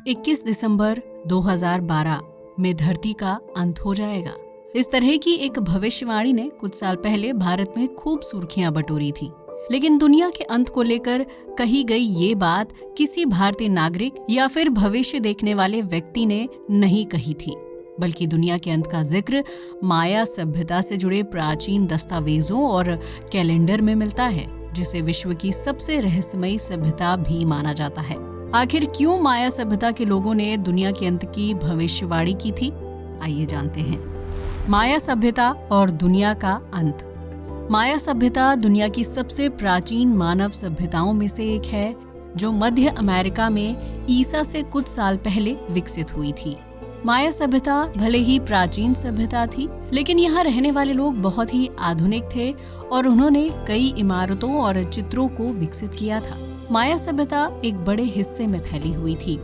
21 दिसंबर 2012 में धरती का अंत हो जाएगा। इस तरह की एक भविष्यवाणी ने कुछ साल पहले भारत में खूब सुर्खियां बटोरी थी। लेकिन दुनिया के अंत को लेकर कही गई ये बात किसी भारतीय नागरिक या फिर भविष्य देखने वाले व्यक्ति ने नहीं कही थी, बल्कि दुनिया के अंत का जिक्र माया सभ्यता से जुड़े प्राचीन दस्तावेजों और कैलेंडर में मिलता है, जिसे विश्व की सबसे रहस्यमयी सभ्यता भी माना जाता है। आखिर क्यों माया सभ्यता के लोगों ने दुनिया के अंत की भविष्यवाणी की थी? आइए जानते हैं। माया सभ्यता और दुनिया का अंत। माया सभ्यता दुनिया की सबसे प्राचीन मानव सभ्यताओं में से एक है, जो मध्य अमेरिका में ईसा से कुछ साल पहले विकसित हुई थी। माया सभ्यता भले ही प्राचीन सभ्यता थी, लेकिन यहाँ रहने वाले लोग बहुत ही आधुनिक थे और उन्होंने कई इमारतों और चित्रों को विकसित किया था। माया सभ्यता एक बड़े हिस्से में फैली हुई थी,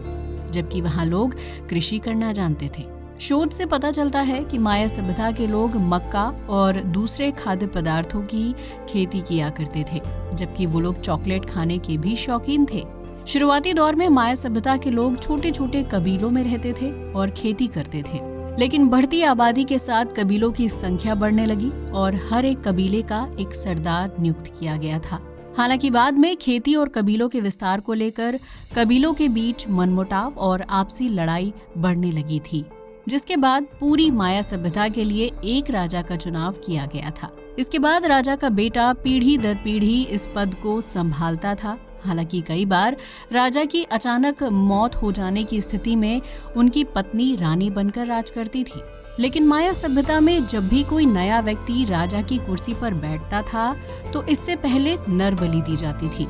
जबकि वहाँ लोग कृषि करना जानते थे। शोध से पता चलता है कि माया सभ्यता के लोग मक्का और दूसरे खाद्य पदार्थों की खेती किया करते थे, जबकि वो लोग चॉकलेट खाने के भी शौकीन थे। शुरुआती दौर में माया सभ्यता के लोग छोटे छोटे कबीलों में रहते थे और खेती करते थे, लेकिन बढ़ती आबादी के साथ कबीलों की संख्या बढ़ने लगी और हर एक कबीले का एक सरदार नियुक्त किया गया था। हालांकि बाद में खेती और कबीलों के विस्तार को लेकर कबीलों के बीच मनमुटाव और आपसी लड़ाई बढ़ने लगी थी, जिसके बाद पूरी माया सभ्यता के लिए एक राजा का चुनाव किया गया था। इसके बाद राजा का बेटा पीढ़ी दर पीढ़ी इस पद को संभालता था। हालांकि कई बार राजा की अचानक मौत हो जाने की स्थिति में उनकी पत्नी रानी बनकर राज करती थी। लेकिन माया सभ्यता में जब भी कोई नया व्यक्ति राजा की कुर्सी पर बैठता था, तो इससे पहले नर बलि दी जाती थी।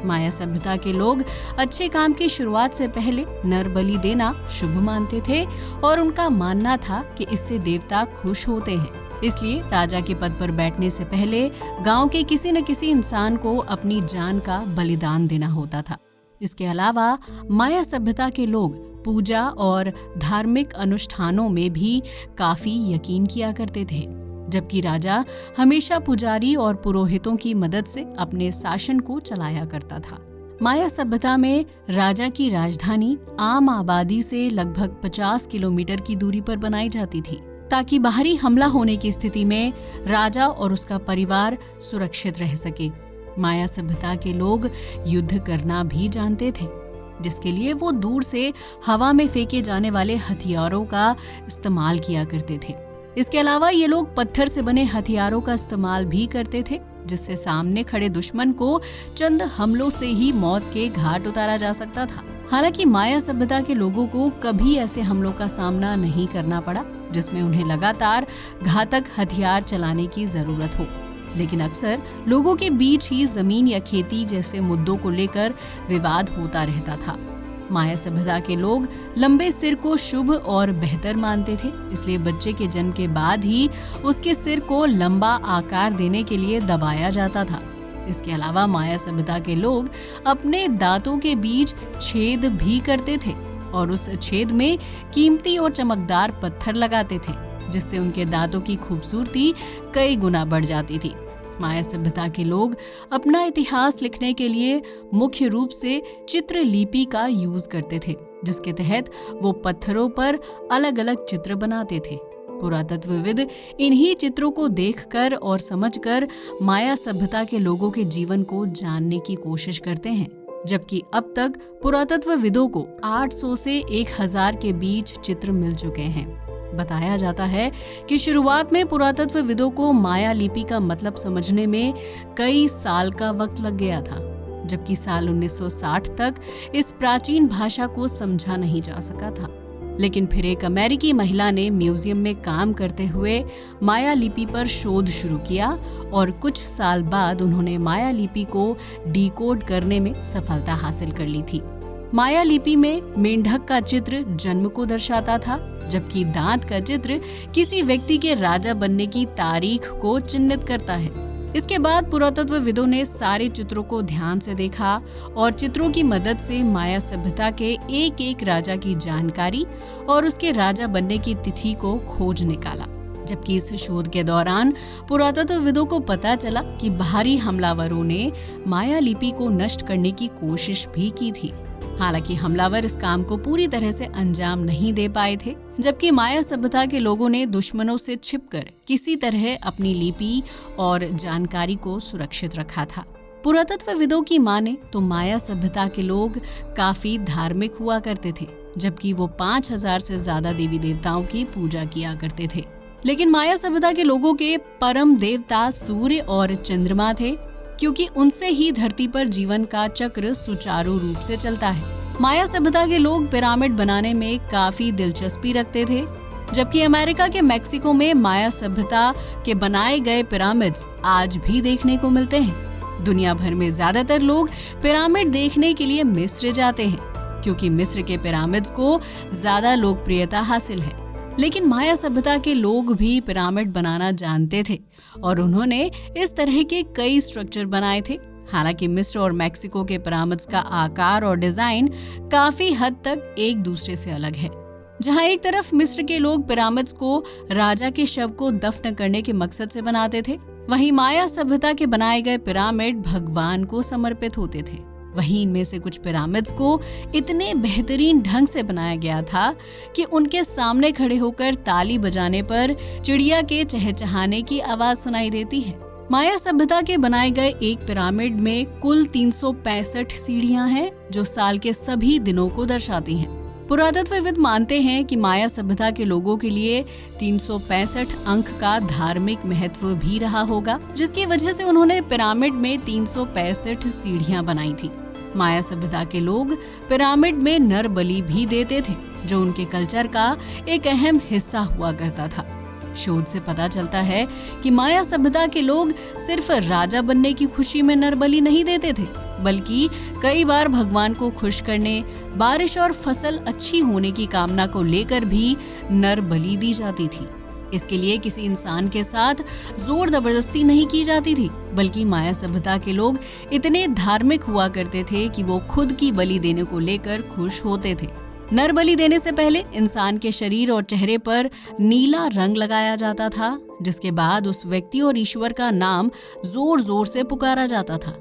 माया सभ्यता के लोग अच्छे काम की शुरुआत से पहले नर बलि देना शुभ मानते थे और उनका मानना था कि इससे देवता खुश होते हैं। इसलिए राजा के पद पर बैठने से पहले गांव के किसी न किसी इंसान को अपनी जान का बलिदान देना होता था। इसके अलावा माया सभ्यता के लोग पूजा और धार्मिक अनुष्ठानों में भी काफी यकीन किया करते थे, जबकि राजा हमेशा पुजारी और पुरोहितों की मदद से अपने शासन को चलाया करता था। माया सभ्यता में राजा की राजधानी आम आबादी से लगभग 50 किलोमीटर की दूरी पर बनाई जाती थी, ताकि बाहरी हमला होने की स्थिति में राजा और उसका परिवार सुरक्षित रह सके। माया सभ्यता के लोग युद्ध करना भी जानते थे, जिसके लिए वो दूर से हवा में फेंके जाने वाले हथियारों का इस्तेमाल किया करते थे। इसके अलावा ये लोग पत्थर से बने हथियारों का इस्तेमाल भी करते थे, जिससे सामने खड़े दुश्मन को चंद हमलों से ही मौत के घाट उतारा जा सकता था। हालांकि माया सभ्यता के लोगों को कभी ऐसे हमलों का सामना नहीं करना पड़ा, जिसमें उन्हें लगातार घातक हथियार चलाने की जरूरत हो। लेकिन अक्सर लोगों के बीच ही जमीन या खेती जैसे मुद्दों को लेकर विवाद होता रहता था। माया सभ्यता के लोग लंबे सिर को शुभ और बेहतर मानते थे, इसलिए बच्चे के जन्म के बाद ही उसके सिर को लंबा आकार देने के लिए दबाया जाता था। इसके अलावा माया सभ्यता के लोग अपने दांतों के बीच छेद भी करते थे और उस छेद में कीमती और चमकदार पत्थर लगाते थे, जिससे उनके दांतों की खूबसूरती कई गुना बढ़ जाती थी। माया सभ्यता के लोग अपना इतिहास लिखने के लिए मुख्य रूप से चित्रलिपि का यूज करते थे, जिसके तहत वो पत्थरों पर अलग अलग चित्र बनाते थे। पुरातत्वविद इन्हीं चित्रों को देखकर और समझकर माया सभ्यता के लोगों के जीवन को जानने की कोशिश करते हैं, जबकि अब तक पुरातत्वविदों को 800 से 1000 के बीच चित्र मिल चुके हैं। बताया जाता है कि शुरुआत में पुरातत्वविदों को माया लिपि का मतलब समझने में कई साल का वक्त लग गया था, जबकि साल 1960 तक इस प्राचीन भाषा को समझा नहीं जा सका था। लेकिन फिर एक अमेरिकी महिला ने म्यूजियम में काम करते हुए माया लिपि पर शोध शुरू किया और कुछ साल बाद उन्होंने माया लिपि को डिकोड करने में सफलता हासिल कर ली थी। माया लिपि में मेंढक का चित्र जन्म को दर्शाता था, जबकि दांत का चित्र किसी व्यक्ति के राजा बनने की तारीख को चिन्हित करता है। इसके बाद पुरातत्वविदों ने सारे चित्रों को ध्यान से देखा और चित्रों की मदद से माया सभ्यता के एक एक राजा की जानकारी और उसके राजा बनने की तिथि को खोज निकाला। जबकि इस शोध के दौरान पुरातत्वविदों को पता चला कि बाहरी हमलावरों ने माया लिपि को नष्ट करने की कोशिश भी की थी। हालांकि हमलावर इस काम को पूरी तरह से अंजाम नहीं दे पाए थे, जबकि माया सभ्यता के लोगों ने दुश्मनों से छिपकर किसी तरह अपनी लिपि और जानकारी को सुरक्षित रखा था। पुरातत्वविदों की माने तो माया सभ्यता के लोग काफी धार्मिक हुआ करते थे, जबकि वो 5000 से ज्यादा देवी देवताओं की पूजा किया करते थे। लेकिन माया सभ्यता के लोगों के परम देवता सूर्य और चंद्रमा थे, क्योंकि उनसे ही धरती पर जीवन का चक्र सुचारू रूप से चलता है। माया सभ्यता के लोग पिरामिड बनाने में काफी दिलचस्पी रखते थे, जबकि अमेरिका के मेक्सिको में माया सभ्यता के बनाए गए पिरामिड्स आज भी देखने को मिलते हैं। दुनिया भर में ज्यादातर लोग पिरामिड देखने के लिए मिस्र जाते हैं, क्योंकि मिस्र के पिरामिड्स को ज्यादा लोकप्रियता हासिल है। लेकिन माया सभ्यता के लोग भी पिरामिड बनाना जानते थे और उन्होंने इस तरह के कई स्ट्रक्चर बनाए थे। हालांकि मिस्र और मेक्सिको के पिरामिड्स का आकार और डिजाइन काफी हद तक एक दूसरे से अलग है। जहां एक तरफ मिस्र के लोग पिरामिड्स को राजा के शव को दफन करने के मकसद से बनाते थे, वहीं माया सभ्यता के बनाए गए पिरामिड भगवान को समर्पित होते थे। वहीं इनमें से कुछ पिरामिड्स को इतने बेहतरीन ढंग से बनाया गया था कि उनके सामने खड़े होकर ताली बजाने पर चिड़िया के चहचहाने की आवाज सुनाई देती है। माया सभ्यता के बनाए गए एक पिरामिड में कुल 365 सीढ़ियां हैं, जो साल के सभी दिनों को दर्शाती हैं। पुरातत्वविद मानते हैं कि माया सभ्यता के लोगों के लिए 365 अंक का धार्मिक महत्व भी रहा होगा, जिसकी वजह से उन्होंने पिरामिड में 365 सीढ़ियां बनाई थी। माया सभ्यता के लोग पिरामिड में नर बलि भी देते थे, जो उनके कल्चर का एक अहम हिस्सा हुआ करता था। शोध से पता चलता है कि माया सभ्यता के लोग सिर्फ राजा बनने की खुशी में नर बलि नहीं देते थे, बल्कि कई बार भगवान को खुश करने, बारिश और फसल अच्छी होने की कामना को लेकर भी नर बलि दी जाती थी। इसके लिए किसी इंसान के साथ जोर जबरदस्ती नहीं की जाती थी, बल्कि माया सभ्यता के लोग इतने धार्मिक हुआ करते थे कि वो खुद की बलि देने को लेकर खुश होते थे। नर बलि देने से पहले इंसान के शरीर और चेहरे पर नीला रंग लगाया जाता था, जिसके बाद उस व्यक्ति और ईश्वर का नाम जोर जोर से पुकारा जाता था।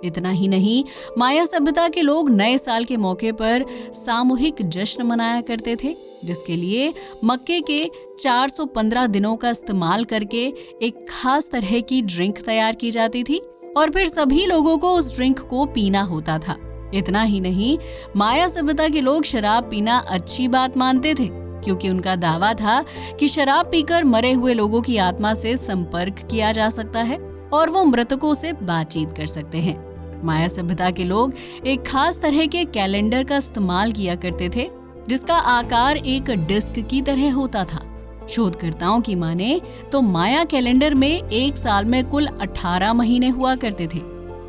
इतना ही नहीं, माया सभ्यता के लोग नए साल के मौके पर सामूहिक जश्न मनाया करते थे, जिसके लिए मक्के के 415 दिनों का इस्तेमाल करके एक खास तरह की ड्रिंक तैयार की जाती थी और फिर सभी लोगों को उस ड्रिंक को पीना होता था। इतना ही नहीं, माया सभ्यता के लोग शराब पीना अच्छी बात मानते थे, क्योंकि उनका दावा था कि शराब पीकर मरे हुए लोगों की आत्मा से संपर्क किया जा सकता है और वो मृतकों से बातचीत कर सकते हैं। माया सभ्यता के लोग एक खास तरह के कैलेंडर का इस्तेमाल किया करते थे, जिसका आकार एक डिस्क की तरह होता था। शोधकर्ताओं की माने तो माया कैलेंडर में एक साल में कुल 18 महीने हुआ करते थे,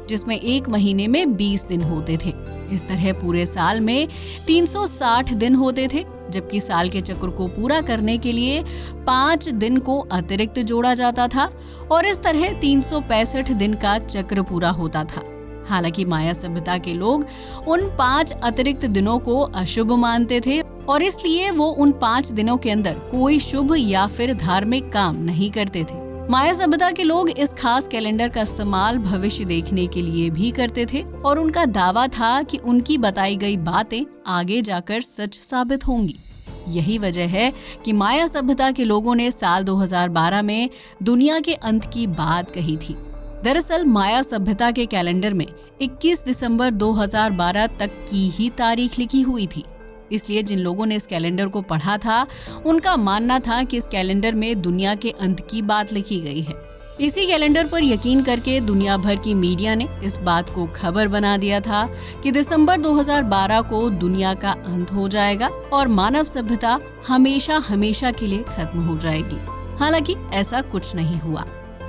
जिसमें एक महीने में 20 दिन होते थे। इस तरह पूरे साल में 360 दिन होते थे, जबकि साल के चक्र को पूरा करने के लिए 5 दिन को अतिरिक्त जोड़ा जाता था और इस तरह 365 दिन का चक्र पूरा होता था। हालांकि माया सभ्यता के लोग उन 5 अतिरिक्त दिनों को अशुभ मानते थे और इसलिए वो उन 5 दिनों के अंदर कोई शुभ या फिर धार्मिक काम नहीं करते थे। माया सभ्यता के लोग इस खास कैलेंडर का इस्तेमाल भविष्य देखने के लिए भी करते थे और उनका दावा था कि उनकी बताई गई बातें आगे जाकर सच साबित होंगी। यही वजह है कि माया सभ्यता के लोगों ने साल 2012 में दुनिया के अंत की बात कही थी। दरअसल माया सभ्यता के कैलेंडर में 21 दिसंबर 2012 तक की ही तारीख लिखी हुई थी। इसलिए जिन लोगों ने इस कैलेंडर को पढ़ा था, उनका मानना था कि इस कैलेंडर में दुनिया के अंत की बात लिखी गई है। इसी कैलेंडर पर यकीन करके दुनिया भर की मीडिया ने इस बात को खबर बना दिया था कि दिसंबर 2012 को दुनिया का अंत हो जाएगा और मानव सभ्यता हमेशा हमेशा के लिए खत्म हो जाएगी। हालांकि ऐसा कुछ नहीं हुआ।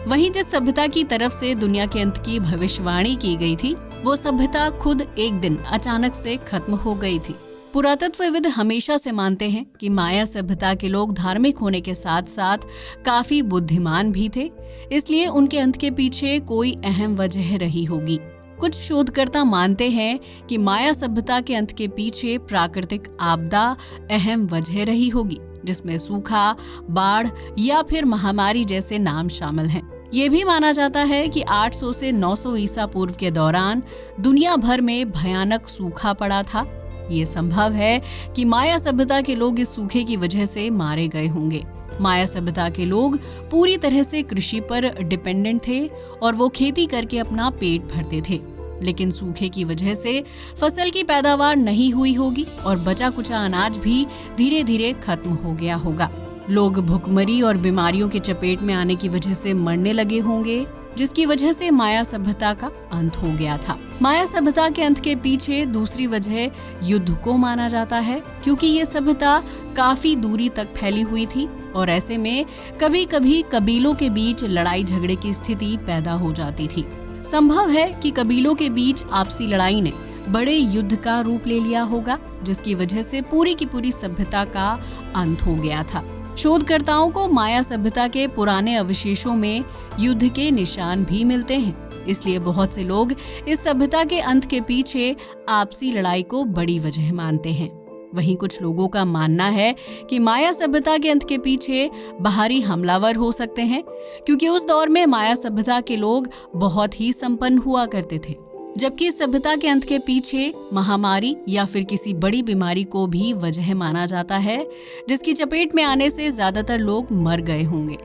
वहीं जिस सभ्यता की तरफ से दुनिया के अंत की भविष्यवाणी की गई थी, वो सभ्यता खुद एक दिन अचानक से खत्म हो गई थी। पुरातत्वविद हमेशा से मानते हैं कि माया सभ्यता के लोग धार्मिक होने के साथ साथ काफी बुद्धिमान भी थे, इसलिए उनके अंत के पीछे कोई अहम वजह रही होगी। कुछ शोधकर्ता मानते हैं कि माया सभ्यता के अंत के पीछे प्राकृतिक आपदा अहम वजह रही होगी, जिसमें सूखा, बाढ़ या फिर महामारी जैसे नाम शामिल हैं। ये भी माना जाता है कि 800 से 900 ईसा पूर्व के दौरान दुनिया भर में भयानक सूखा पड़ा था ये संभव है कि माया सभ्यता के लोग इस सूखे की वजह से मारे गए होंगे। माया सभ्यता के लोग पूरी तरह से कृषि पर डिपेंडेंट थे और वो खेती करके अपना पेट भरते थे, लेकिन सूखे की वजह से फसल की पैदावार नहीं हुई होगी और बचा कुचा अनाज भी धीरे धीरे खत्म हो गया होगा। लोग भुखमरी और बीमारियों के चपेट में आने की वजह से मरने लगे होंगे, जिसकी वजह से माया सभ्यता का अंत हो गया था। माया सभ्यता के अंत के पीछे दूसरी वजह युद्ध को माना जाता है, क्योंकि ये सभ्यता काफी दूरी तक फैली हुई थी और ऐसे में कभी कभी कबीलों के बीच लड़ाई झगड़े की स्थिति पैदा हो जाती थी। संभव है कि कबीलों के बीच आपसी लड़ाई ने बड़े युद्ध का रूप ले लिया होगा, जिसकी वजह से पूरी की पूरी सभ्यता का अंत हो गया था। शोधकर्ताओं को माया सभ्यता के पुराने अवशेषों में युद्ध के निशान भी मिलते हैं, इसलिए बहुत से लोग इस सभ्यता के अंत के पीछे आपसी लड़ाई को बड़ी वजह मानते हैं। वहीं कुछ लोगों का मानना है कि माया सभ्यता के अंत के पीछे बाहरी हमलावर हो सकते हैं, क्योंकि उस दौर में माया सभ्यता के लोग बहुत ही संपन्न हुआ करते थे, जबकि इस सभ्यता के अंत के पीछे महामारी या फिर किसी बड़ी बीमारी को भी वजह माना जाता है, जिसकी चपेट में आने से ज्यादातर लोग मर गए होंगे।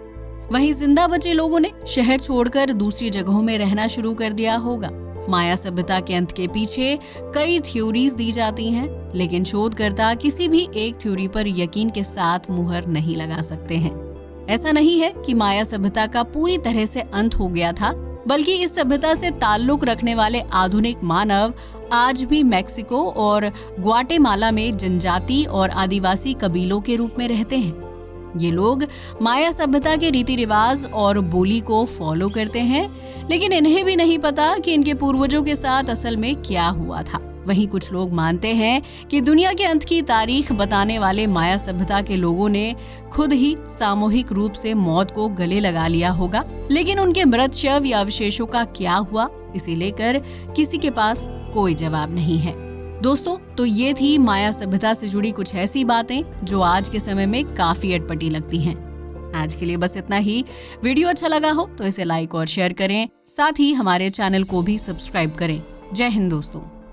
वहीं जिंदा बचे लोगों ने शहर छोड़कर दूसरी जगहों में रहना शुरू कर दिया होगा। माया सभ्यता के अंत के पीछे कई थ्योरीज दी जाती हैं, लेकिन शोधकर्ता किसी भी एक थ्योरी पर यकीन के साथ मुहर नहीं लगा सकते हैं। ऐसा नहीं है कि माया सभ्यता का पूरी तरह से अंत हो गया था, बल्कि इस सभ्यता से ताल्लुक रखने वाले आधुनिक मानव आज भी मेक्सिको और ग्वाटेमाला में जनजाति और आदिवासी कबीलों के रूप में रहते हैं। ये लोग माया सभ्यता के रीति रिवाज और बोली को फॉलो करते हैं, लेकिन इन्हें भी नहीं पता कि इनके पूर्वजों के साथ असल में क्या हुआ था। वहीं कुछ लोग मानते हैं कि दुनिया के अंत की तारीख बताने वाले माया सभ्यता के लोगों ने खुद ही सामूहिक रूप से मौत को गले लगा लिया होगा, लेकिन उनके मृत शव या अवशेषों का क्या हुआ, इसे लेकर किसी के पास कोई जवाब नहीं है। दोस्तों, तो ये थी माया सभ्यता से जुड़ी कुछ ऐसी बातें जो आज के समय में काफी अटपटी लगती हैं। आज के लिए बस इतना ही। वीडियो अच्छा लगा हो तो इसे लाइक और शेयर करें, साथ ही हमारे चैनल को भी सब्सक्राइब करें। जय हिंद दोस्तों।